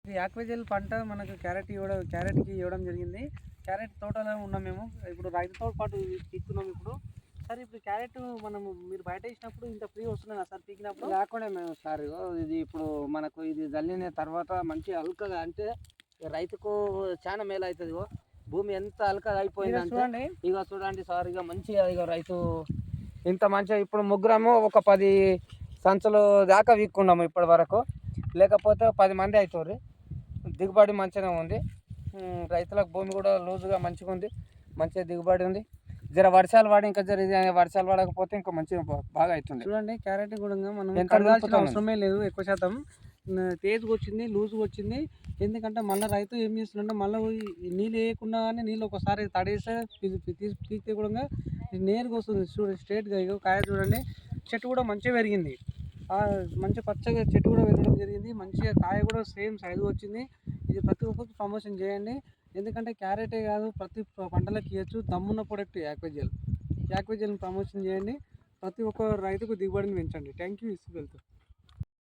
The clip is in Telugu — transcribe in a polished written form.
ఇది యాక్వెజల్ పంట మనకు క్యారెట్కి ఇవ్వడం జరిగింది. క్యారెట్ తోటలో ఉన్నాం మేము. ఇప్పుడు రైతుతో పాటు పీకుతున్నాం ఇప్పుడు. సార్ ఇప్పుడు క్యారెట్ మీరు బయట వేసినప్పుడు ఇంత ఫ్రీ వస్తున్నాయి సార్ పీకినప్పుడు? లేకుండా మేము సార్ ఇది ఇప్పుడు మనకు ఇది జల్లిన తర్వాత మంచి అల్కగా అంటే రైతుకు చాలా మేలు అవుతుంది. భూమి ఎంత అల్కగా అయిపోయింది చూడండి. ఇక చూడండి సార్, ఇక మంచిగా ఇక రైతు ఇంత మంచిగా ఇప్పుడు ముగ్గురము ఒక 10 సంచులు దాకా వీక్కున్నాము ఇప్పటి వరకు. లేకపోతే 10 మంది అవుతారు. దిగుబడి మంచిగా ఉంది. రైతులకు భూమి కూడా లూజుగా మంచిగా ఉంది. మంచిగా దిగుబడి ఉంది. జర వర్షాలు పడి ఇంకా వర్షాలు పడకపోతే ఇంకా మంచిగా బాగా అవుతుంది. చూడండి క్యారెట్ కూడా మనం ఎంత అవసరమే లేదు. ఎక్కువ శాతం తేజ్గా వచ్చింది, లూజ్గా వచ్చింది. ఎందుకంటే మళ్ళీ రైతు ఏం చేస్తుందంటే మళ్ళీ నీళ్ళు వేయకుండా కానీ నీళ్ళు ఒకసారి తడేస్తే పీకితే కూడా నేరుగా వస్తుంది. చూడండి స్ట్రేట్గా ఇగో కాయ చూడండి. చెట్టు కూడా మంచిగా పెరిగింది. మంచి పచ్చగా చెట్టు కూడా పెరగడం జరిగింది. మంచిగా కాయ కూడా సేమ్ సైజు వచ్చింది. ఇది ప్రతి ఒక్కరికి ప్రమోషన్ చేయండి. ఎందుకంటే క్యారెటే కాదు ప్రతి పంటలకు ఇవ్వచ్చు. దమ్మున్న ప్రొడక్ట్ యాక్వెజల్ ప్రమోషన్ చేయండి. ప్రతి ఒక్క రైతుకు దిగుబడిని పెంచండి. Thank you. ఇసుకు వెళ్తాం.